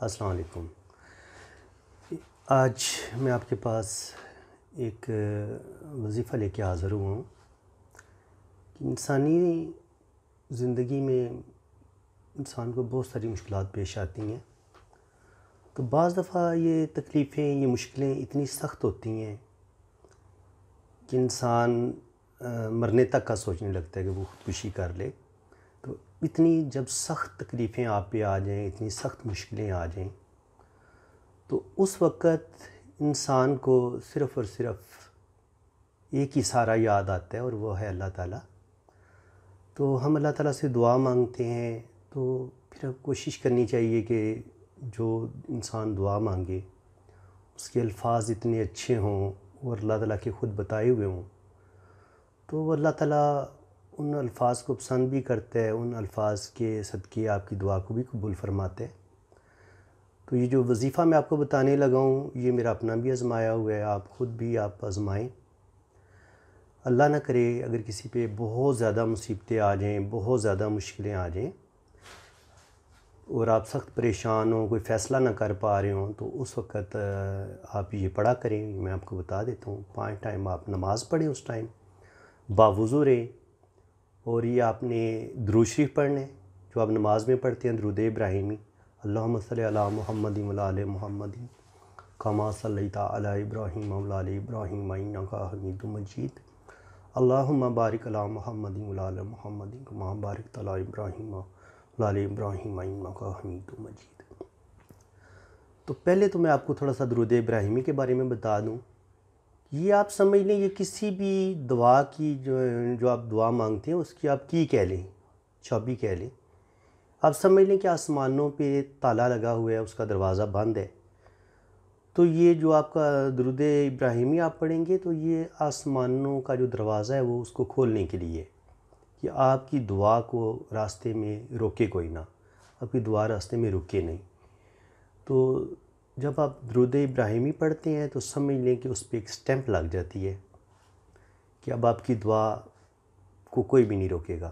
السلام علیکم۔ آج میں آپ کے پاس ایک وظیفہ لے کے حاضر ہوا ہوں کہ انسانی زندگی میں انسان کو بہت ساری مشکلات پیش آتی ہیں، تو بعض دفعہ یہ تکلیفیں، یہ مشکلیں اتنی سخت ہوتی ہیں کہ انسان مرنے تک کا سوچنے لگتا ہے کہ وہ خودکشی کر لے۔ تو اتنی جب سخت تکلیفیں آپ پہ آ جائیں، اتنی سخت مشکلیں آ جائیں، تو اس وقت انسان کو صرف اور صرف ایک ہی سہارا یاد آتا ہے، اور وہ ہے اللہ تعالیٰ۔ تو ہم اللہ تعالیٰ سے دعا مانگتے ہیں، تو پھر کوشش کرنی چاہیے کہ جو انسان دعا مانگے اس کے الفاظ اتنے اچھے ہوں اور اللہ تعالیٰ کے خود بتائے ہوئے ہوں، تو وہ اللہ تعالیٰ ان الفاظ کو پسند بھی کرتا ہے، ان الفاظ کے صدقے آپ کی دعا کو بھی قبول فرماتے ہیں۔ تو یہ جو وظیفہ میں آپ کو بتانے لگا ہوں، یہ میرا اپنا بھی آزمایا ہوا ہے، آپ خود بھی آپ آزمائیں۔ اللہ نہ کرے اگر کسی پہ بہت زیادہ مصیبتیں آ جائیں، بہت زیادہ مشکلیں آ جائیں اور آپ سخت پریشان ہوں، کوئی فیصلہ نہ کر پا رہے ہوں، تو اس وقت آپ یہ پڑھا کریں۔ میں آپ کو بتا دیتا ہوں، 5 ٹائم آپ نماز پڑھیں، اس ٹائم باوضو رہیں، اور یہ آپ نے درود شریف پڑھنا ہے جو آپ نماز میں پڑھتے ہیں، درود ابراہیمی، اللہم صلی علی محمد و علی محمد کما صلیت علی ابراہیم و علی ابراہیم انک حمید مجید، اللہم بارک علی محمد و علی محمد کما بارکت علی ابراہیم و علی ابراہیم انک حمید مجید۔ تو پہلے تو میں آپ کو تھوڑا سا درود ابراہیمی کے بارے میں بتا دوں۔ یہ آپ سمجھ لیں، یہ کسی بھی دعا کی جو آپ دعا مانگتے ہیں اس کی آپ کی کہہ لیں، چابی کہہ لیں۔ آپ سمجھ لیں کہ آسمانوں پہ تالا لگا ہوا ہے، اس کا دروازہ بند ہے، تو یہ جو آپ کا درود ابراہیمی آپ پڑھیں گے تو یہ آسمانوں کا جو دروازہ ہے وہ اس کو کھولنے کے لیے، کہ آپ کی دعا کو راستے میں روکے کوئی نہ، آپ کی دعا راستے میں رکے نہیں۔ تو جب آپ درود ابراہیمی پڑھتے ہیں تو سمجھ لیں کہ اس پہ ایک سٹیمپ لگ جاتی ہے کہ اب آپ کی دعا کو کوئی بھی نہیں روکے گا۔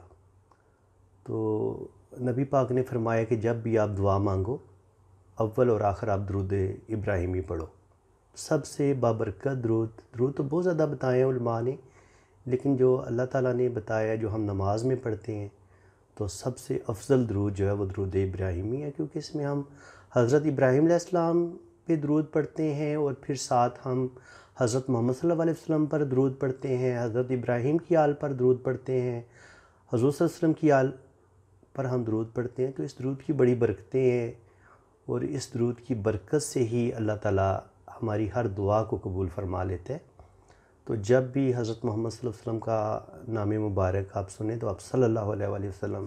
تو نبی پاک نے فرمایا کہ جب بھی آپ دعا مانگو، اول اور آخر آپ درود ابراہیمی پڑھو۔ سب سے بابرکت درود تو بہت زیادہ بتائے ہیں علماء نے، لیکن جو اللہ تعالیٰ نے بتایا جو ہم نماز میں پڑھتے ہیں، تو سب سے افضل درود جو ہے وہ درود ابراہیمی ہے، کیونکہ اس میں ہم حضرت ابراہیم علیہ السلام پہ درود پڑھتے ہیں، اور پھر ساتھ ہم حضرت محمد صلی اللہ علیہ وسلم پر درود پڑھتے ہیں، حضرت ابراہیم کی آل پر درود پڑھتے ہیں، حضور صلی اللہ علیہ وسلم کی آل پر ہم درود پڑھتے ہیں۔ تو اس درود کی بڑی برکتیں ہیں، اور اس درود کی برکت سے ہی اللہ تعالیٰ ہماری ہر دعا کو قبول فرما لیتے ہیں۔ تو جب بھی حضرت محمد صلی اللہ علیہ وسلم کا نام مبارک آپ سنیں تو آپ صلی اللہ علیہ وآلہ وسلم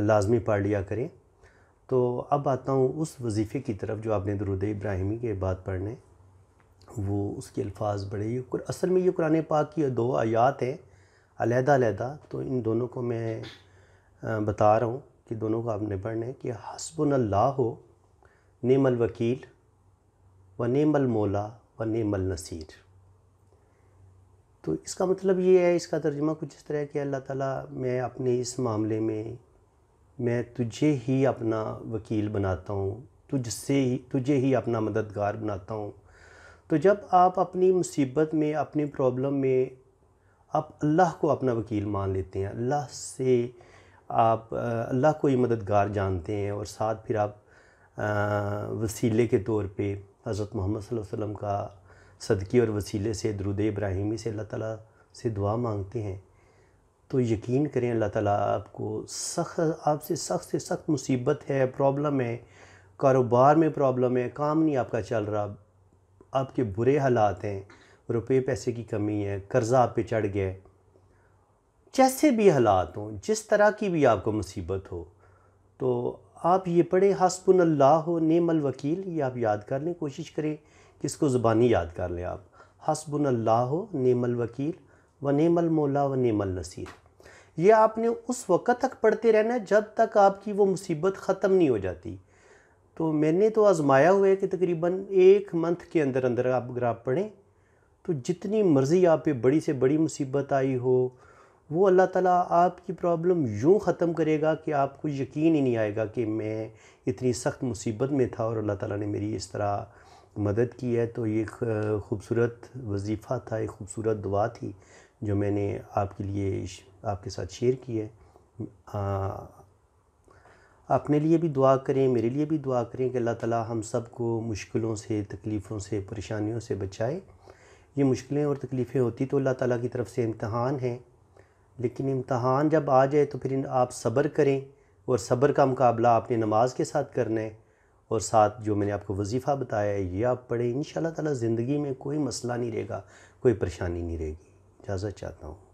لازمی پڑھ لیا کریں۔ تو اب آتا ہوں اس وظیفے کی طرف جو آپ نے درود ابراہیمی کے بعد پڑھنے، وہ اس کے الفاظ بڑے اصل میں یہ قرآن پاک کی 2 آیات ہیں علیحدہ علیحدہ، تو ان دونوں کو میں بتا رہا ہوں کہ دونوں کو آپ نے پڑھنا ہے کہ حسبنا اللہ نعم الوکیل و نعم المولا و نعم النصیر۔ تو اس کا مطلب یہ ہے، اس کا ترجمہ کچھ اس طرح ہے کہ اللہ تعالیٰ میں اپنے اس معاملے میں تجھے ہی اپنا وکیل بناتا ہوں، تجھے ہی اپنا مددگار بناتا ہوں۔ تو جب آپ اپنی مصیبت میں، اپنی پرابلم میں آپ اللہ کو اپنا وکیل مان لیتے ہیں، اللہ سے آپ اللہ کو ہی مددگار جانتے ہیں، اور ساتھ پھر آپ وسیلے کے طور پہ حضرت محمد صلی اللہ علیہ وسلم کا صدقے اور وسیلے سے درود ابراہیمی سے اللہ تعالیٰ سے دعا مانگتے ہیں، تو یقین کریں اللہ تعالیٰ آپ کو آپ سے سخت مصیبت ہے، پرابلم ہے، کاروبار میں پرابلم ہے، کام نہیں آپ کا چل رہا، آپ کے برے حالات ہیں، روپے پیسے کی کمی ہے، قرضہ آپ پہ چڑھ گیا ہے، جیسے بھی حالات ہوں، جس طرح کی بھی آپ کو مصیبت ہو، تو آپ یہ پڑھیں حسبنا اللہ نعم الوکیل۔ یہ آپ یاد کر لیں، کوشش کریں کہ اس کو زبانی یاد کر لیں آپ، حسبنا اللہ نعم الوکیل و نعم المولا و نعم النصیر۔ یہ آپ نے اس وقت تک پڑھتے رہنا ہے جب تک آپ کی وہ مصیبت ختم نہیں ہو جاتی۔ تو میں نے تو آزمایا ہوا ہے کہ تقریباً 1 منتھ کے اندر اگر آپ پڑھیں تو جتنی مرضی آپ پہ بڑی سے بڑی مصیبت آئی ہو، وہ اللہ تعالیٰ آپ کی پرابلم یوں ختم کرے گا کہ آپ کو یقین ہی نہیں آئے گا کہ میں اتنی سخت مصیبت میں تھا اور اللہ تعالیٰ نے میری اس طرح مدد کی ہے۔ تو یہ ایک خوبصورت وظیفہ تھا، ایک خوبصورت دعا تھی جو میں نے آپ کے لیے آپ کے ساتھ شیئر کی ہے۔ اپنے لیے بھی دعا کریں، میرے لیے بھی دعا کریں کہ اللہ تعالیٰ ہم سب کو مشکلوں سے، تکلیفوں سے، پریشانیوں سے بچائے۔ یہ مشکلیں اور تکلیفیں ہوتی تو اللہ تعالیٰ کی طرف سے امتحان ہیں، لیکن امتحان جب آ جائے تو پھر آپ صبر کریں، اور صبر کا مقابلہ آپ نے نماز کے ساتھ کرنا ہے، اور ساتھ جو میں نے آپ کو وظیفہ بتایا ہے یہ آپ پڑھیں۔ انشاءاللہ تعالیٰ زندگی میں کوئی مسئلہ نہیں رہے گا، کوئی پریشانی نہیں رہے گی۔ اجازت چاہتا ہوں۔